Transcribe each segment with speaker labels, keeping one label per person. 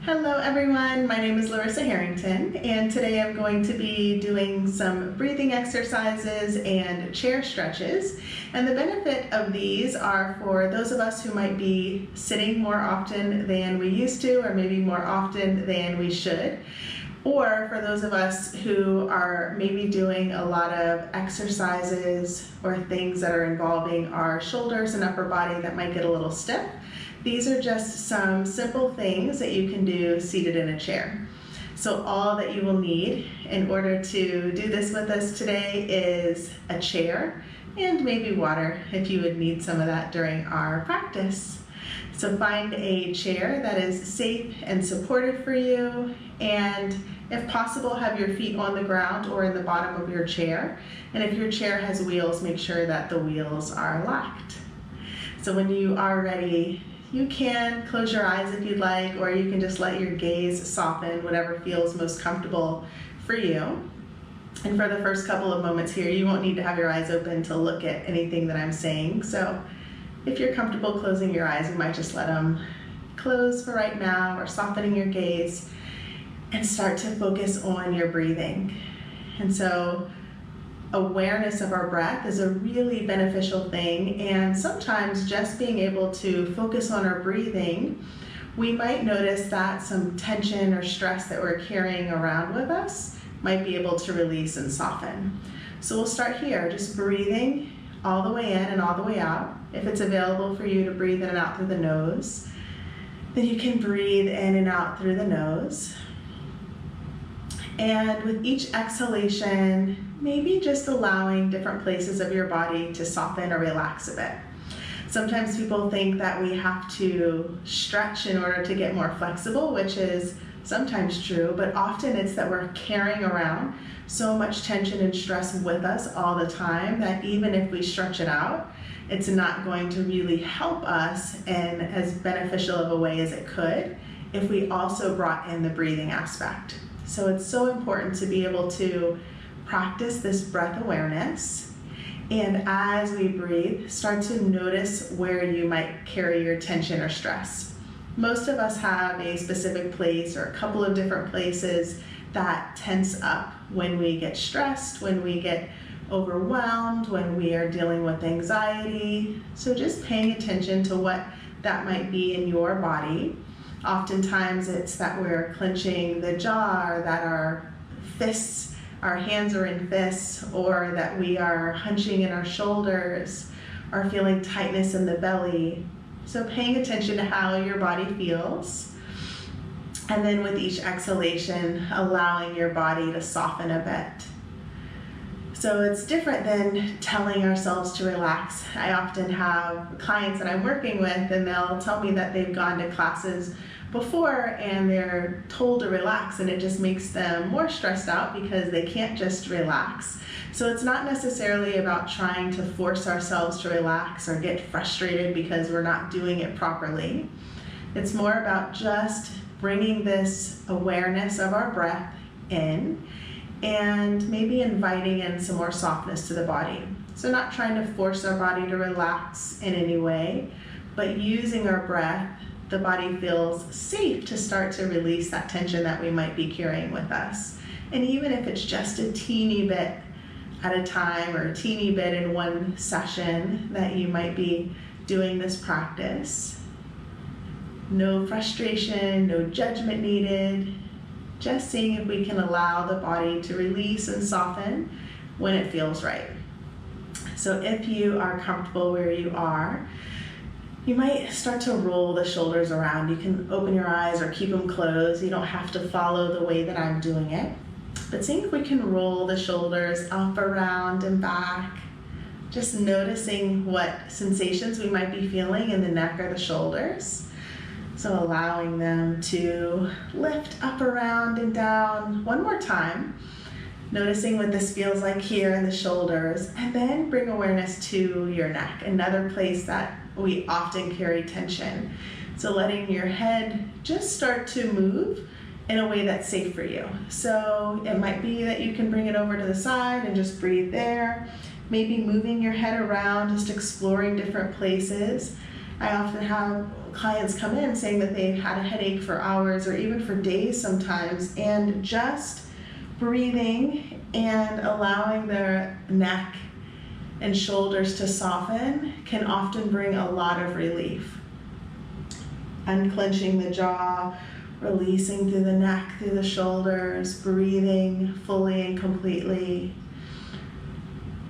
Speaker 1: Hello everyone, my name is Larissa Harrington, and today I'm going to be doing some breathing exercises and chair stretches. And the benefit of these are for those of us who might be sitting more often than we used to, or maybe more often than we should, or for those of us who are maybe doing a lot of exercises or things that are involving our shoulders and upper body that might get a little stiff. These are just some simple things that you can do seated in a chair. So all that you will need in order to do this with us today is a chair and maybe water if you would need some of that during our practice. So find a chair that is safe and supportive for you, and if possible, have your feet on the ground or in the bottom of your chair. And if your chair has wheels, make sure that the wheels are locked. So when you are ready, you can close your eyes if you'd like, or you can just let your gaze soften, whatever feels most comfortable for you. And for the first couple of moments here, you won't need to have your eyes open to look at anything that I'm saying. So if you're comfortable closing your eyes, you might just let them close for right now, or softening your gaze and start to focus on your breathing. And so awareness of our breath is a really beneficial thing, and sometimes just being able to focus on our breathing, we might notice that some tension or stress that we're carrying around with us might be able to release and soften. So we'll start here, just breathing all the way in and all the way out. If it's available for you to breathe in and out through the nose, then you can breathe in and out through the nose. And with each exhalation, maybe just allowing different places of your body to soften or relax a bit. Sometimes people think that we have to stretch in order to get more flexible, which is sometimes true, but often it's that we're carrying around so much tension and stress with us all the time that even if we stretch it out, it's not going to really help us in as beneficial of a way as it could if we also brought in the breathing aspect. So it's so important to be able to practice this breath awareness, and as we breathe, start to notice where you might carry your tension or stress. Most of us have a specific place or a couple of different places that tense up when we get stressed, when we get overwhelmed, when we are dealing with anxiety. So just paying attention to what that might be in your body. Oftentimes it's that we're clenching the jaw, or that our hands are in fists, or that we are hunching in our shoulders, or feeling tightness in the belly. So paying attention to how your body feels. And then with each exhalation, allowing your body to soften a bit. So it's different than telling ourselves to relax. I often have clients that I'm working with, and they'll tell me that they've gone to classes before and they're told to relax, and it just makes them more stressed out because they can't just relax. So it's not necessarily about trying to force ourselves to relax or get frustrated because we're not doing it properly. It's more about just bringing this awareness of our breath in and maybe inviting in some more softness to the body. So not trying to force our body to relax in any way, but using our breath, the body feels safe to start to release that tension that we might be carrying with us. And even if it's just a teeny bit at a time, or a teeny bit in one session that you might be doing this practice, no frustration, no judgment needed, just seeing if we can allow the body to release and soften when it feels right. So if you are comfortable where you are, you might start to roll the shoulders around. You can open your eyes or keep them closed. You don't have to follow the way that I'm doing it. But seeing if we can roll the shoulders up, around, and back. Just noticing what sensations we might be feeling in the neck or the shoulders. So allowing them to lift up, around, and down. One more time. Noticing what this feels like here in the shoulders, and then bring awareness to your neck, another place that we often carry tension. So letting your head just start to move in a way that's safe for you. So it might be that you can bring it over to the side and just breathe there. Maybe moving your head around, just exploring different places. I often have clients come in saying that they've had a headache for hours or even for days sometimes, and just breathing and allowing their neck and shoulders to soften can often bring a lot of relief. Unclenching the jaw, releasing through the neck, through the shoulders, breathing fully and completely.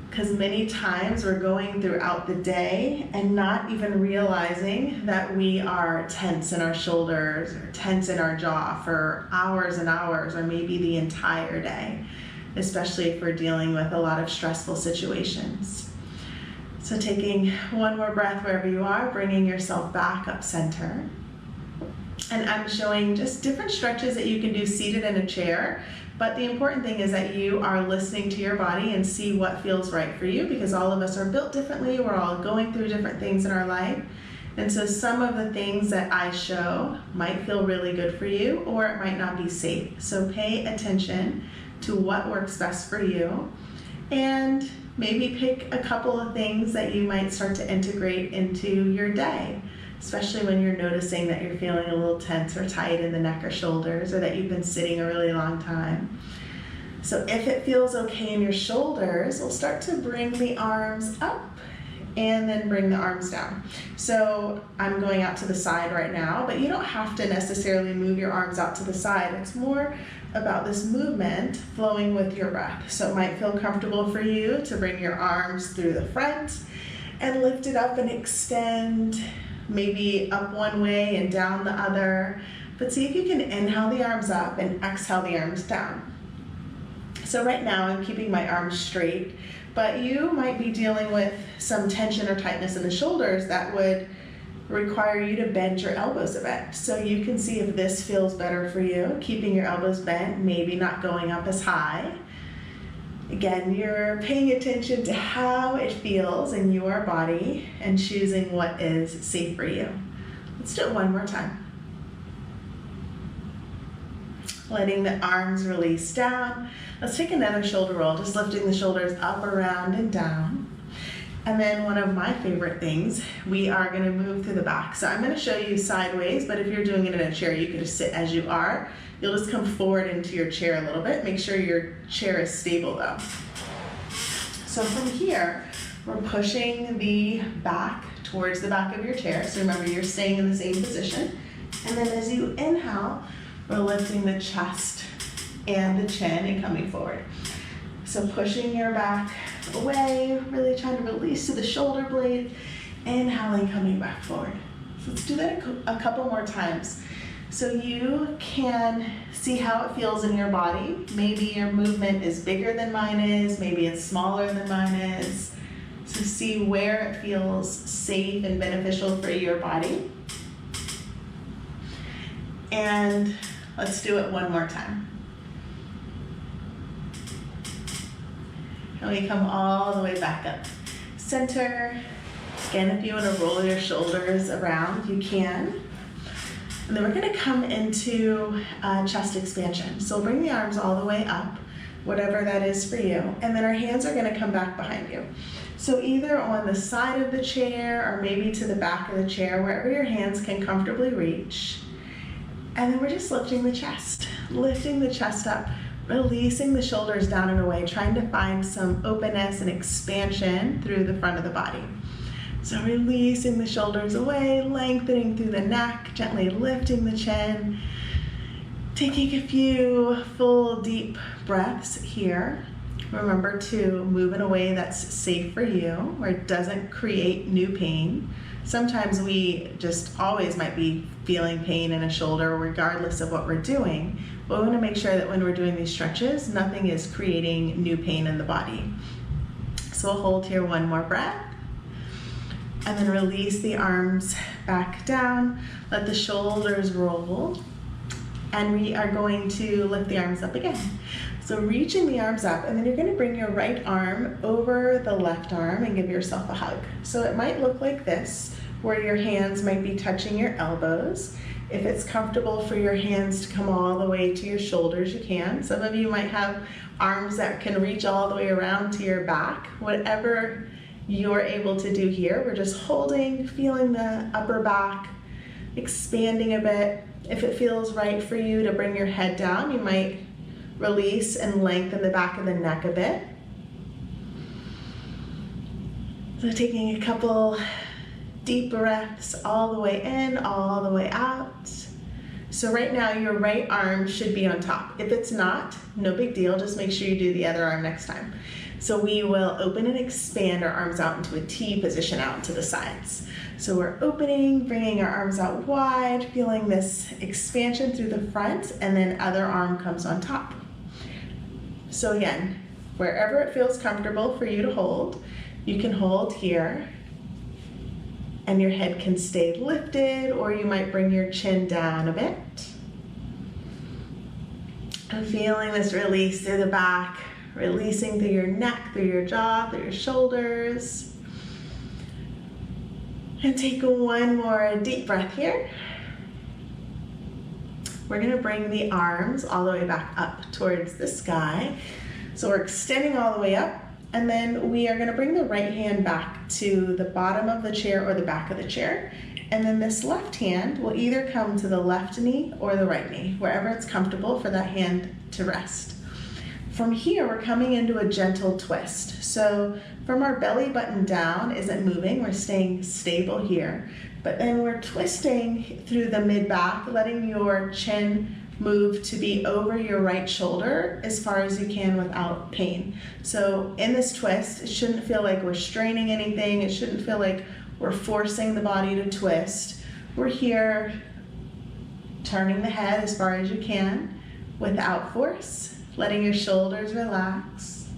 Speaker 1: Because many times we're going throughout the day and not even realizing that we are tense in our shoulders or tense in our jaw for hours and hours, or maybe the entire day, especially if we're dealing with a lot of stressful situations. So taking one more breath wherever you are, bringing yourself back up center. And I'm showing just different stretches that you can do seated in a chair. But the important thing is that you are listening to your body and see what feels right for you, because all of us are built differently. We're all going through different things in our life. And so some of the things that I show might feel really good for you, or it might not be safe. So pay attention to what works best for you, and maybe pick a couple of things that you might start to integrate into your day, especially when you're noticing that you're feeling a little tense or tight in the neck or shoulders, or that you've been sitting a really long time. So if it feels okay in your shoulders, we'll start to bring the arms up and then bring the arms down. So I'm going out to the side right now, but you don't have to necessarily move your arms out to the side. It's more about this movement flowing with your breath. So it might feel comfortable for you to bring your arms through the front and lift it up and extend, maybe up one way and down the other. But see if you can inhale the arms up and exhale the arms down. So right now I'm keeping my arms straight, but you might be dealing with some tension or tightness in the shoulders that would require you to bend your elbows a bit. So you can see if this feels better for you, keeping your elbows bent, maybe not going up as high. Again, you're paying attention to how it feels in your body and choosing what is safe for you. Let's do it one more time. Letting the arms release down. Let's take another shoulder roll, just lifting the shoulders up, around, and down. And then one of my favorite things, we are going to move through the back. So I'm going to show you sideways, but if you're doing it in a chair, you can just sit as you are. You'll just come forward into your chair a little bit. Make sure your chair is stable though. So from here, we're pushing the back towards the back of your chair. So remember, you're staying in the same position. And then as you inhale, we're lifting the chest and the chin and coming forward. So pushing your back away, really trying to release to the shoulder blades, inhaling, coming back forward. So let's do that a couple more times. So you can see how it feels in your body. Maybe your movement is bigger than mine is, maybe it's smaller than mine is. So see where it feels safe and beneficial for your body. And let's do it one more time. And we come all the way back up. Center. Again, if you want to roll your shoulders around, you can. And then we're going to come into chest expansion. So we'll bring the arms all the way up, whatever that is for you. And then our hands are going to come back behind you. So either on the side of the chair or maybe to the back of the chair, wherever your hands can comfortably reach. And then we're just lifting the chest up, releasing the shoulders down and away, trying to find some openness and expansion through the front of the body. So releasing the shoulders away, lengthening through the neck, gently lifting the chin, taking a few full deep breaths here. Remember to move in a way that's safe for you, where it doesn't create new pain. Sometimes we just always might be feeling pain in a shoulder regardless of what we're doing. But we want to make sure that when we're doing these stretches, nothing is creating new pain in the body. So we'll hold here one more breath. And then release the arms back down. Let the shoulders roll. And we are going to lift the arms up again. So reaching the arms up, and then you're going to bring your right arm over the left arm and give yourself a hug. So it might look like this, where your hands might be touching your elbows. If it's comfortable for your hands to come all the way to your shoulders, you can. Some of you might have arms that can reach all the way around to your back. Whatever you're able to do here, we're just holding, feeling the upper back, expanding a bit. If it feels right for you to bring your head down, you might release and lengthen the back of the neck a bit. So taking a couple deep breaths all the way in, all the way out. So right now your right arm should be on top. If it's not, no big deal, just make sure you do the other arm next time. So we will open and expand our arms out into a T position out to the sides. So we're opening, bringing our arms out wide, feeling this expansion through the front, and then other arm comes on top. So again, wherever it feels comfortable for you to hold, you can hold here, and your head can stay lifted, or you might bring your chin down a bit. And feeling this release through the back, releasing through your neck, through your jaw, through your shoulders. And take one more deep breath here. We're gonna bring the arms all the way back up towards the sky. So we're extending all the way up, and then we are gonna bring the right hand back to the bottom of the chair or the back of the chair. And then this left hand will either come to the left knee or the right knee, wherever it's comfortable for that hand to rest. From here, we're coming into a gentle twist. So from our belly button down isn't moving, we're staying stable here. But then we're twisting through the mid-back, letting your chin move to be over your right shoulder as far as you can without pain. So in this twist, it shouldn't feel like we're straining anything. It shouldn't feel like we're forcing the body to twist. We're here turning the head as far as you can without force, letting your shoulders relax.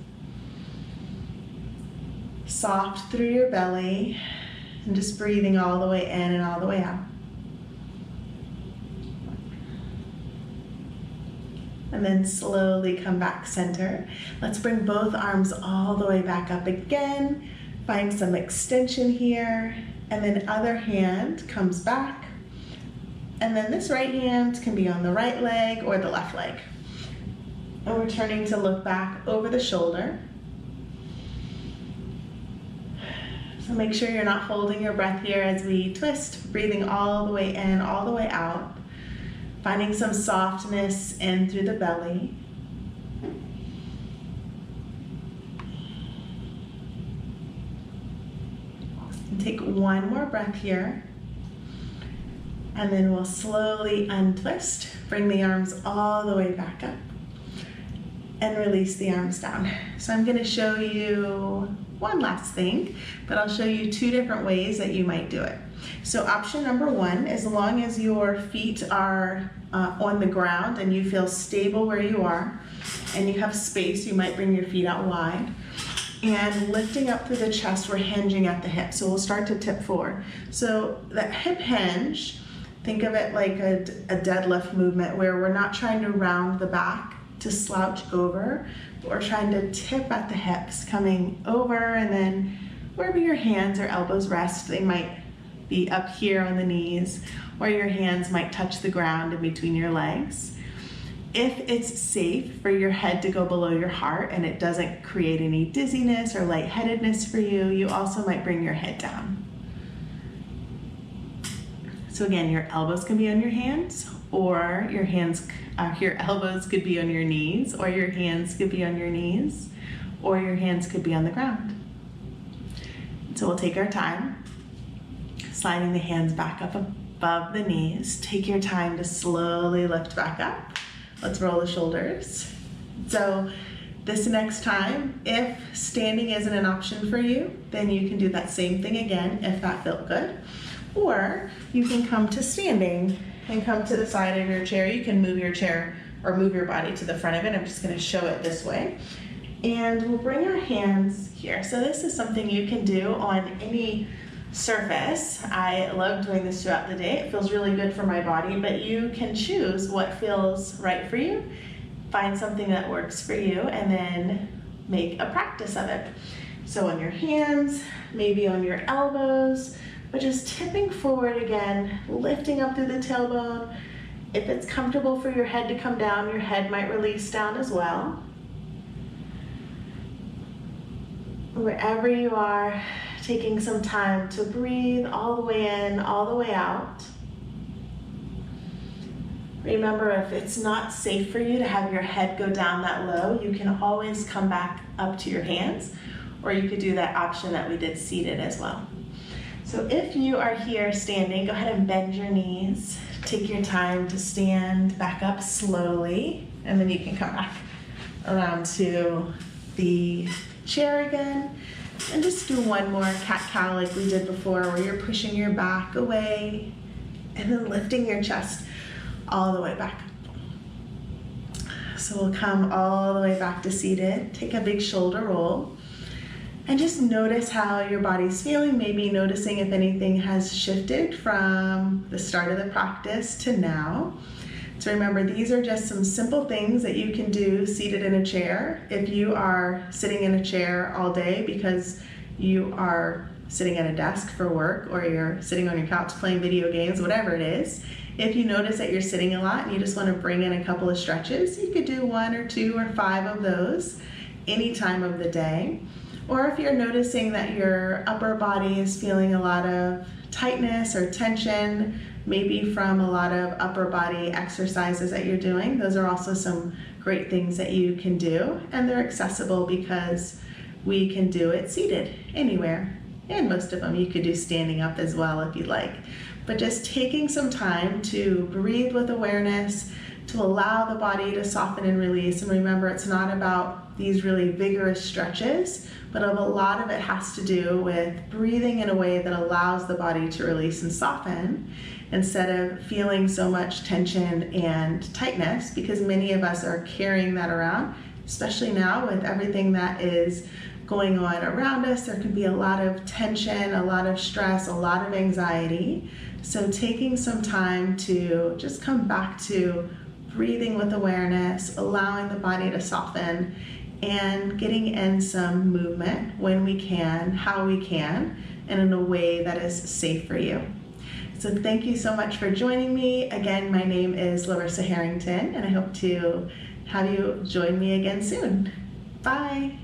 Speaker 1: Soft through your belly, and just breathing all the way in and all the way out. And then slowly come back center. Let's bring both arms all the way back up again. Find some extension here, and then other hand comes back. And then this right hand can be on the right leg or the left leg. And we're turning to look back over the shoulder. So make sure you're not holding your breath here as we twist, breathing all the way in, all the way out. Finding some softness in through the belly. And take one more breath here. And then we'll slowly untwist, bring the arms all the way back up, and release the arms down. So I'm going to show you one last thing, but I'll show you two different ways that you might do it. So option number one, as long as your feet are on the ground and you feel stable where you are and you have space, you might bring your feet out wide. And lifting up through the chest, we're hinging at the hip. So we'll start to tip forward. So that hip hinge, think of it like a deadlift movement where we're not trying to round the back to slouch over, but we're trying to tip at the hips, coming over, and then wherever your hands or elbows rest, they might be up here on the knees, or your hands might touch the ground in between your legs. If it's safe for your head to go below your heart and it doesn't create any dizziness or lightheadedness for you, you also might bring your head down. So again, your elbows can be on your hands, or your elbows could be on your knees, or your hands could be on your knees, or your hands could be on the ground. So we'll take our time, sliding the hands back up above the knees. Take your time to slowly lift back up. Let's roll the shoulders. So this next time, if standing isn't an option for you, then you can do that same thing again if that felt good. Or you can come to standing and come to the side of your chair. You can move your chair or move your body to the front of it. I'm just going to show it this way. And we'll bring our hands here. So this is something you can do on any surface. I love doing this throughout the day. It feels really good for my body, but you can choose what feels right for you. Find something that works for you and then make a practice of it. So on your hands, maybe on your elbows, but just tipping forward again, lifting up through the tailbone. If it's comfortable for your head to come down, your head might release down as well. Wherever you are, taking some time to breathe all the way in, all the way out. Remember, if it's not safe for you to have your head go down that low, you can always come back up to your hands, or you could do that option that we did seated as well. So if you are here standing, go ahead and bend your knees. Take your time to stand back up slowly, and then you can come back around to the chair again. And just do one more cat-cow like we did before, where you're pushing your back away and then lifting your chest all the way back. So we'll come all the way back to seated. Take a big shoulder roll and just notice how your body's feeling, maybe noticing if anything has shifted from the start of the practice to now. So remember, these are just some simple things that you can do seated in a chair. If you are sitting in a chair all day because you are sitting at a desk for work, or you're sitting on your couch playing video games, whatever it is, if you notice that you're sitting a lot and you just want to bring in a couple of stretches, you could do 1 or 2 or 5 of those any time of the day. Or if you're noticing that your upper body is feeling a lot of tightness or tension, maybe from a lot of upper body exercises that you're doing, those are also some great things that you can do, and they're accessible because we can do it seated anywhere. And most of them you could do standing up as well if you'd like. But just taking some time to breathe with awareness, to allow the body to soften and release. And remember, it's not about these really vigorous stretches, but a lot of it has to do with breathing in a way that allows the body to release and soften, instead of feeling so much tension and tightness, because many of us are carrying that around, especially now with everything that is going on around us. There can be a lot of tension, a lot of stress, a lot of anxiety. So taking some time to just come back to breathing with awareness, allowing the body to soften, and getting in some movement when we can, how we can, and in a way that is safe for you. So thank you so much for joining me. Again, my name is Larissa Harrington, and I hope to have you join me again soon. Bye.